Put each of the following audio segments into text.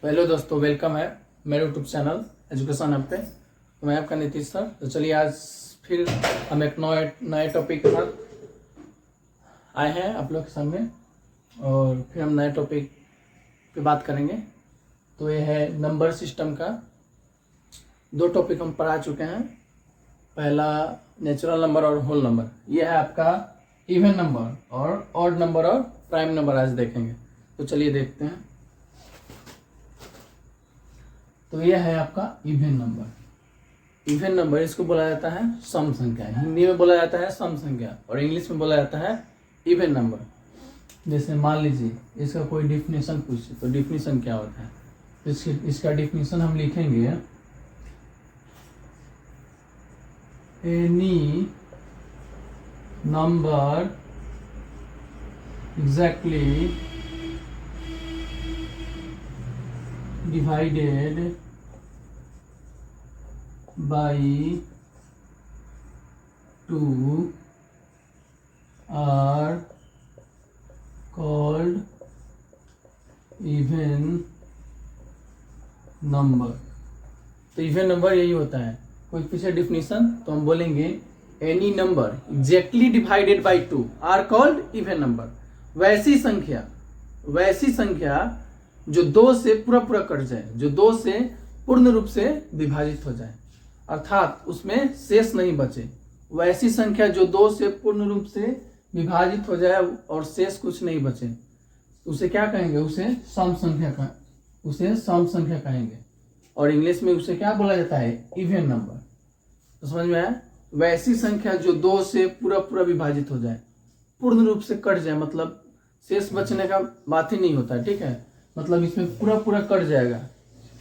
तो हेलो दोस्तों, वेलकम है मेरे यूट्यूब चैनल एजुकेशन हब पे। तो मैं आपका नीतीश सर। तो चलिए आज फिर हम एक नए टॉपिक के साथ आए हैं आप लोग के सामने, और फिर हम नए टॉपिक पे बात करेंगे। तो ये है नंबर सिस्टम का। दो टॉपिक हम पढ़ा चुके हैं। पहला नेचुरल नंबर और होल नंबर। ये है आपका इवन नंबर और ऑड नंबर और प्राइम नंबर आज देखेंगे। तो चलिए देखते हैं। तो यह है आपका इवन नंबर। इवन नंबर इसको बोला जाता है सम संख्या। हिंदी में बोला जाता है सम संख्या और इंग्लिश में बोला जाता है इवन नंबर। जैसे मान लीजिए इसका कोई डिफिनेशन पूछे तो डिफिनेशन क्या होता है, इसका डिफिनेशन हम लिखेंगे any number exactly divided by 2 are called even number। तो इवन नंबर यही होता है। कोई पीछे डिफिनीशन तो हम बोलेंगे any number exactly divided by 2 are called even number. वैसी संख्या जो 2 से पूरा कट जाए, जो 2 से पूर्ण रूप से विभाजित हो जाए, अर्थात उसमें शेष नहीं बचे। वैसी संख्या जो 2 से पूर्ण रूप से विभाजित हो जाए और शेष कुछ नहीं बचे, उसे क्या कहेंगे? उसे सम संख्या कहेंगे। और इंग्लिश में उसे क्या बोला जाता है? Even number. तो समझ में आया? वैसी संख्या जो 2 से पूरा विभाजित हो जाए, पूर्ण रूप से कट जाए, मतलब शेष बचने का बात ही नहीं होता है। ठीक है, मतलब इसमें पूरा कट जाएगा।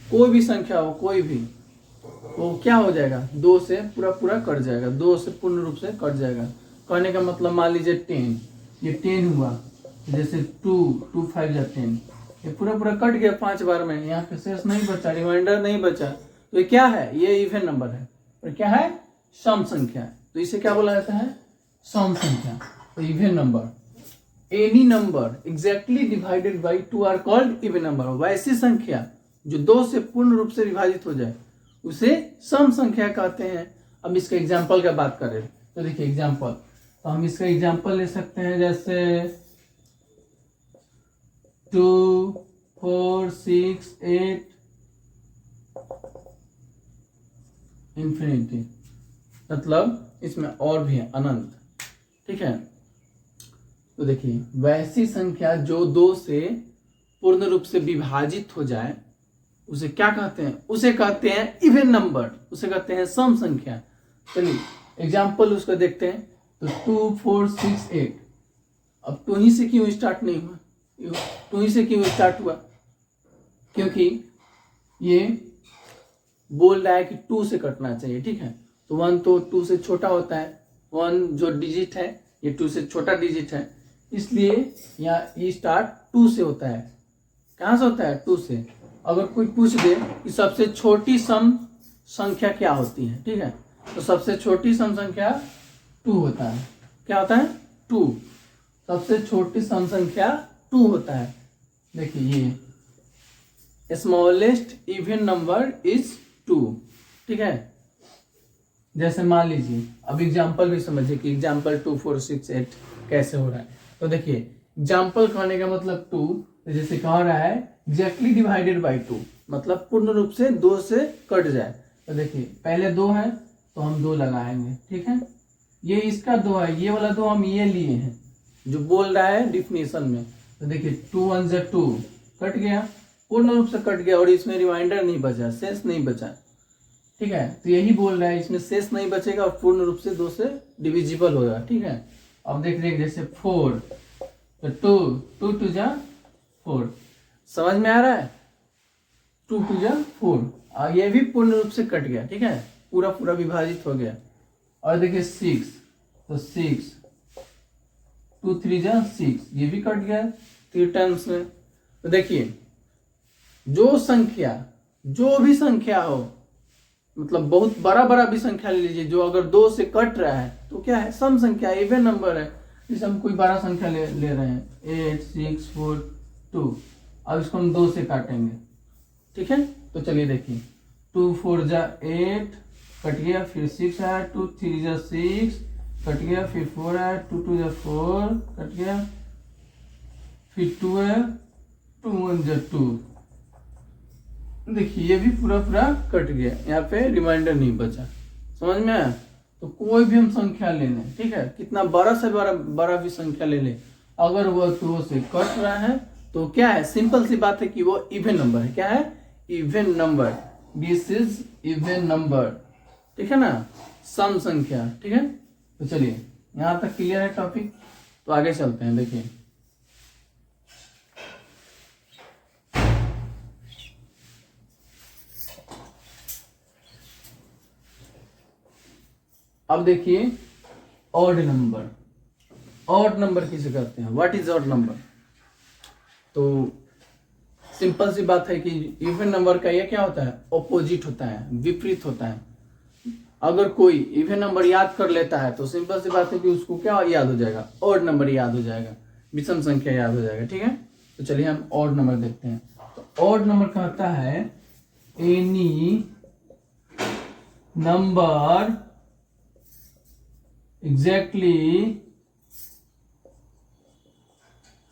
कोई भी संख्या हो, कोई भी वो क्या हो जाएगा? 2 से पूरा कट जाएगा, 2 से पूर्ण रूप से कट जाएगा। कहने का मतलब मान लीजिए 10, ये 10 हुआ, जैसे 2 5 या 10, ये पूरा कट गया 5 बार में, यहाँ पे शेष नहीं बचा, रिमाइंडर नहीं बचा। तो ये क्या है? ये इवन नंबर है। और क्या है? सम संख्या। तो इसे क्या बोला जाता है? सम संख्या। तो even number any number exactly divided by 2 are called even number. वैसी संख्या जो 2 से पूर्ण रूप से विभाजित हो जाए उसे सम संख्या कहते हैं। अब इसके एग्जाम्पल का बात करें तो देखिए एग्जाम्पल, तो हम इसका एग्जाम्पल ले सकते हैं जैसे 2 4 6 8 इंफिनिटी, मतलब इसमें और भी है अनंत। ठीक है, तो देखिए वैसी संख्या जो 2 से पूर्ण रूप से विभाजित हो जाए उसे क्या कहते हैं? उसे कहते हैं इवन नंबर, उसे कहते हैं सम संख्या। चलिए एग्जाम्पल उसका देखते हैं। तो 2 4 6 8, अब 2 ही से क्यों स्टार्ट नहीं हुआ? 2 ही से क्यों स्टार्ट हुआ? क्योंकि ये बोल रहा है कि 2 से कटना चाहिए। ठीक है, तो 1 तो 2 से छोटा होता है, 1 जो डिजिट है ये 2 से छोटा डिजिट है, इसलिए यहाँ ये स्टार्ट 2 से होता है। कहाँ से होता है? 2 से। अगर कोई पूछ दे कि सबसे छोटी सम संख्या क्या होती है, ठीक है, तो सबसे छोटी सम संख्या 2 होता है। क्या होता है? 2। सबसे छोटी सम संख्या 2 होता है। देखिए ये स्मॉलेस्ट इवन नंबर इज 2। ठीक है, जैसे मान लीजिए, अब एग्जाम्पल भी समझिए कि एग्जाम्पल 2 4 6 8 कैसे हो रहा है। तो देखिए एग्जाम्पल कहने का मतलब 2, जैसे कह रहा है एग्जैक्टली डिवाइडेड बाय 2, मतलब पूर्ण रूप से 2 से कट जाए। तो देखिए पहले 2 है तो हम 2 लगाएंगे। ठीक है, ये इसका 2 है, ये वाला 2 हम ये लिए हैं जो बोल रहा है डिफिनीशन में। तो देखिए 2 1 जा 2 कट गया, पूर्ण रूप से कट गया, और इसमें रिमाइंडर नहीं बचा, शेष नहीं बचा। ठीक है, तो यही बोल रहा है इसमें शेष नहीं बचेगा और पूर्ण रूप से 2 से डिविजिबल होगा। ठीक है, अब देख रहे जैसे 4, तो 2 2 जा 4, समझ में आ रहा है? 2 2 जा 4, और ये भी पूर्ण रूप से कट गया। ठीक है, पूरा विभाजित हो गया। और देखिए 6, तो 6 2 3 जा 6, ये भी कट गया 3 टाइम्स में। तो देखिए जो भी संख्या हो, मतलब बहुत बड़ा भी संख्या ले लीजिए, जो अगर 2 से कट रहा है तो क्या है? सम संख्या, इवन नंबर है। जैसे हम कोई बड़ा संख्या ले रहे हैं 8 6 4 2, अब इसको हम 2 से काटेंगे ठीक है। तो चलिए देखिए 2 4 जा 8 कट गया, फिर 6 है, 2 3 जा 6 कट गया, फिर 4 है, 2 2 जा 4 कट गया, फिर 2 है, 2 1 जा 2। देखिए ये भी पूरा पूरा कट गया, यहाँ पे रिमाइंडर नहीं बचा। समझ में आया? तो कोई भी हम संख्या ले लें, ठीक है, कितना बड़ा से बड़ा भी संख्या ले लें, अगर वह 2 से कट रहा है तो क्या है, सिंपल सी बात है कि वो इवन नंबर है। क्या है? Even number. This is even number, ठीक है ना, सम संख्या। ठीक है, तो चलिए यहां तक क्लियर है टॉपिक। तो आगे चलते हैं। देखिए अब देखिए ऑड नंबर। ऑड नंबर किसे कहते हैं? What is odd number? तो सिंपल सी बात है कि इवन नंबर का ये क्या होता है, ऑपोजिट होता है, विपरीत होता है। अगर कोई इवन नंबर याद कर लेता है तो सिंपल सी बात है कि उसको क्या याद हो जाएगा, ऑड नंबर याद हो जाएगा, विषम संख्या याद हो जाएगा। ठीक है, तो चलिए हम ऑड नंबर देखते हैं। तो ऑड नंबर कहता है any number exactly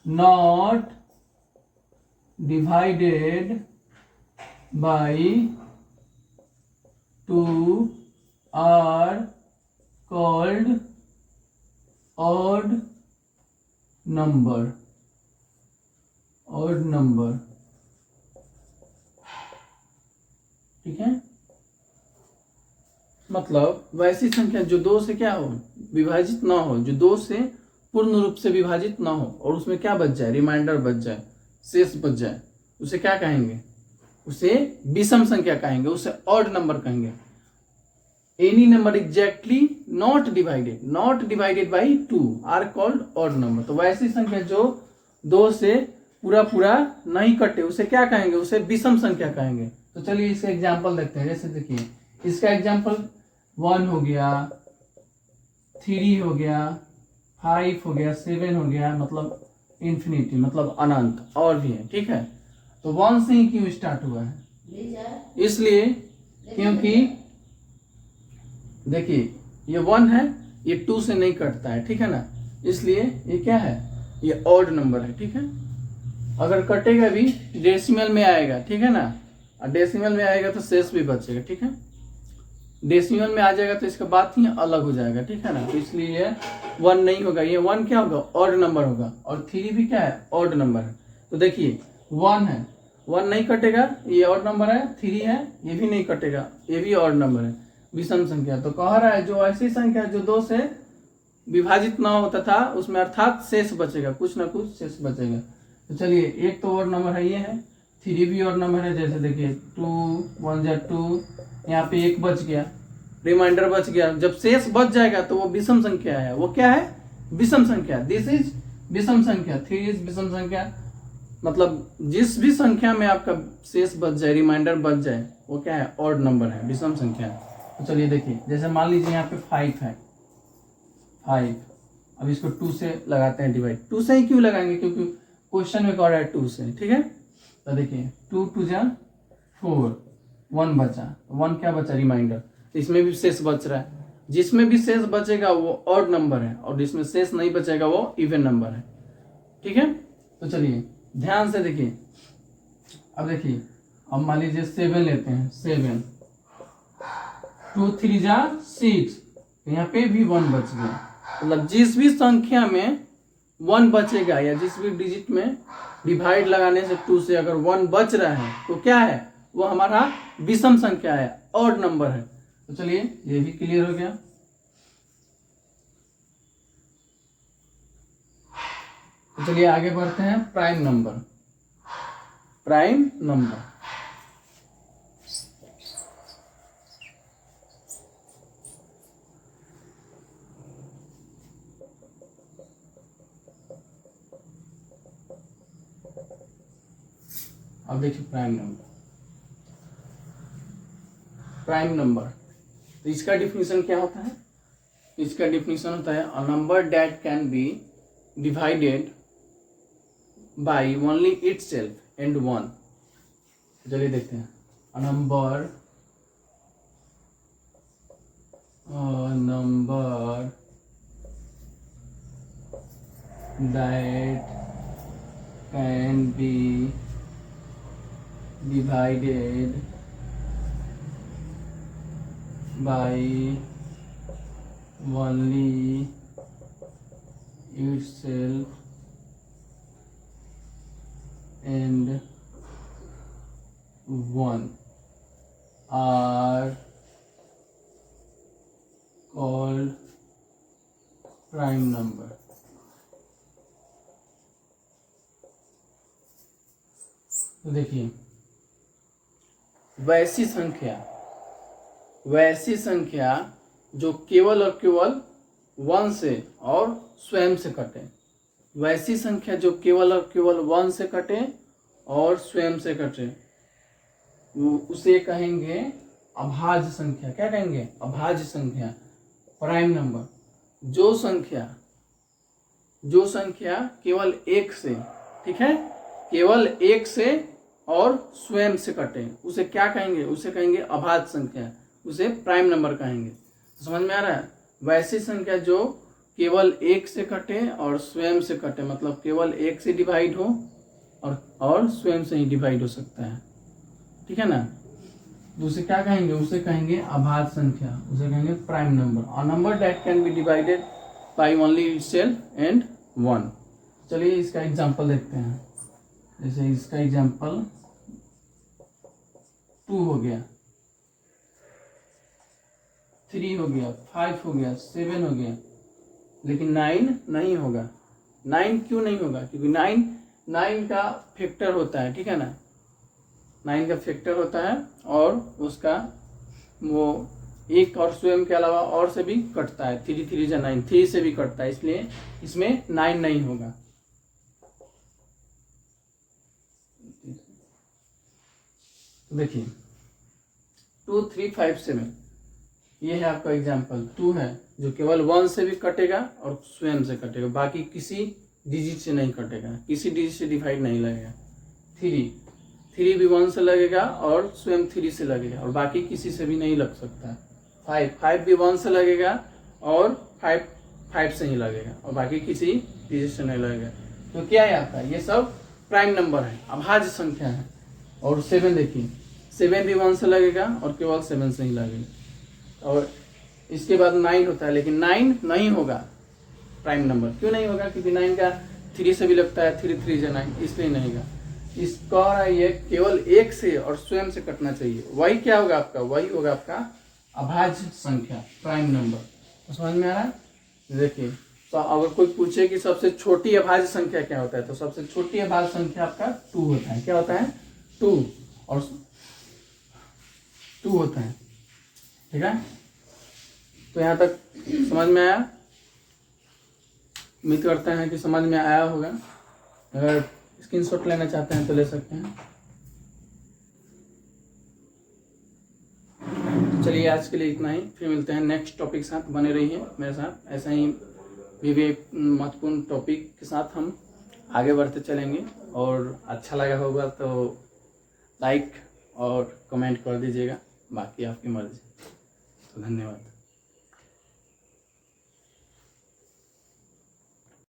not divided by 2 are called odd number. odd number, ठीक है। मतलब वैसी संख्या जो 2 से क्या हो, विभाजित ना हो, जो 2 से पूर्ण रूप से विभाजित ना हो और उसमें क्या बच जाए, रिमाइंडर बच जाए, शेष बच जाए, उसे क्या कहेंगे, उसे विषम संख्या कहेंगे, उसे ऑड नंबर कहेंगे। Any number exactly not divided by 2 are called odd number. तो वैसी संख्या जो 2 से पूरा पूरा नहीं कटे उसे क्या कहेंगे, उसे विषम संख्या कहेंगे। तो चलिए इसका एग्जाम्पल देखते हैं। जैसे देखिए इसका एग्जाम्पल 1 हो गया, 3 हो गया, 5 हो गया, 7 हो गया, मतलब इन्फिनिटी, मतलब अनंत, और भी है। ठीक है, तो 1 से ही क्यों स्टार्ट हुआ है? इसलिए क्योंकि देखिए ये 1 है, ये 2 से नहीं कटता है, ठीक है ना, इसलिए ये क्या है, ये ऑड नंबर है। ठीक है, अगर कटेगा भी डेसिमल में आएगा, ठीक है ना, और डेसिमल में आएगा तो शेष भी बचेगा। ठीक है, डेसिमल में आ जाएगा तो इसका बात ही अलग हो जाएगा। ठीक है ना, तो इसलिए ये 1 नहीं होगा, ये 1 क्या होगा, ऑड नंबर होगा, और 3 भी क्या है, ऑड नंबर है। तो देखिए 1 है, 1 नहीं कटेगा, ये ऑड नंबर है, 3 है, ये भी नहीं कटेगा, ये भी ऑड नंबर है, विषम संख्या। तो कह रहा है जो ऐसी संख्या जो 2 से विभाजित ना होता था उसमें अर्थात शेष बचेगा, कुछ ना कुछ शेष बचेगा। तो चलिए एक तो ऑड नंबर है, ये है, 3 भी ऑड नंबर है। जैसे देखिए 2 1 जा 2, यहाँ पे 1 बच गया, रिमाइंडर बच गया। जब शेष बच जाएगा तो वो विषम संख्या है। वो क्या है, विषम संख्या। दिस इज विषम संख्या, 3 इज विषम संख्या। मतलब जिस भी संख्या में आपका शेष बच जाए, रिमाइंडर बच जाए, वो क्या है, ऑड नंबर है, विषम संख्या है। तो चलिए देखिए जैसे मान लीजिए यहाँ पे 5 है, 5, अब इसको 2 से लगाते हैं डिवाइड। 2 से ही क्यों लगाएंगे, क्योंकि क्वेश्चन में कह रहा है 2 से। ठीक है, तो देखिए 2 2 जा 4, 1 बचा, 1 क्या बचा, रिमाइंडर, तो इसमें भी शेष बच रहा है। जिसमें भी शेष बचेगा वो ऑड नंबर है, और जिसमें शेष नहीं बचेगा वो इवन नंबर है। ठीक है, तो चलिए ध्यान से देखिए। अब देखिए अब मान लीजिए 7 लेते हैं, 7, 2 3 जा 6, यहाँ पे भी 1 बच गया। मतलब जिस भी संख्या में 1 बचेगा या जिस भी डिजिट में डिवाइड लगाने से 2 से अगर 1 बच रहा है तो क्या है, वो हमारा विषम संख्या है, ऑड नंबर है। तो चलिए ये भी क्लियर हो गया। तो चलिए आगे बढ़ते हैं प्राइम नंबर। प्राइम नंबर अब देखिए प्राइम नंबर। प्राइम नंबर, तो इसका डिफिनीशन क्या होता है? इसका डिफिनीशन होता है a number that can be divided by only itself and 1 चलिए देखते हैं। A number that can be divided by only itself and one are called prime number. तो देखिए, वैसी संख्या जो केवल और केवल 1 से और स्वयं से कटे, वैसी संख्या जो केवल और केवल 1 से कटे और स्वयं से कटे, उसे कहेंगे अभाज्य संख्या। क्या कहेंगे? अभाज्य संख्या, प्राइम नंबर। जो संख्या केवल 1 से, ठीक है, केवल 1 से और स्वयं से कटे, उसे क्या कहेंगे? उसे कहेंगे अभाज्य संख्या, उसे प्राइम नंबर कहेंगे। तो समझ में आ रहा है? वैसी संख्या जो केवल 1 से कटे और स्वयं से कटे, मतलब केवल 1 से डिवाइड हो और स्वयं से ही डिवाइड हो सकता है, ठीक है ना। तो उसे क्या कहेंगे? उसे कहेंगे अभाज्य संख्या, उसे कहेंगे prime number. A number that can be divided by only itself and 1। चलिए इसका एग्जांपल देखते हैं। जैसे इसका एग्जांपल 2 हो गया, 3 हो गया, 5 हो गया, 7 हो गया, लेकिन 9 नहीं होगा। 9 क्यों नहीं होगा? क्योंकि 9 का फैक्टर होता है, ठीक है ना। 9 का फैक्टर होता है और उसका वो एक और स्वयं के अलावा और से भी कटता है। 3 3 जा 9, 3 से भी कटता है, इसलिए इसमें 9 नहीं होगा। तो देखिए 2 3 5 7, ये है आपका एग्जाम्पल। 2 है जो केवल 1 से भी कटेगा और स्वयं से कटेगा, बाकी किसी डिजिट से नहीं कटेगा, किसी डिजिट से डिवाइड नहीं लगेगा। 3 भी 1 से लगेगा और स्वयं 3 से लगेगा, और बाकी किसी से भी नहीं लग सकता। 5 भी 1 से लगेगा और 5 से ही लगेगा, और बाकी किसी डिजिट से नहीं लगेगा। तो क्या है आपका? ये सब प्राइम नंबर है, अभाज्य संख्या है। और 7 देखिए, 7 भी 1 से लगेगा और केवल 7 से ही लगेगा। और इसके बाद 9 होता है, लेकिन 9 नहीं होगा प्राइम नंबर। क्यों नहीं होगा? क्योंकि 9 का 3 से भी लगता है, 3 3 जा 9, इसलिए नहीं होगा। इसका ये केवल 1 से और स्वयं से कटना चाहिए, वही क्या होगा आपका? वही होगा आपका अभाज्य संख्या, प्राइम नंबर। तो समझ में आ रहा है? देखिए, तो अगर कोई पूछे कि सबसे छोटी अभाज्य संख्या क्या होता है, तो सबसे छोटी अभाज्य संख्या आपका 2 होता है। क्या होता है? 2 और 2 होता है, ठीक है। तो यहाँ तक समझ में आया? उम्मीद करते हैं कि समझ में आया होगा। अगर स्क्रीनशॉट लेना चाहते हैं तो ले सकते हैं। तो चलिए आज के लिए इतना ही, फिर मिलते हैं नेक्स्ट टॉपिक के साथ। बने रहिए मेरे साथ, ऐसा ही भी महत्वपूर्ण टॉपिक के साथ हम आगे बढ़ते चलेंगे। और अच्छा लगा होगा तो लाइक और कमेंट कर दीजिएगा, बाकी आपकी मर्जी। तो धन्यवाद।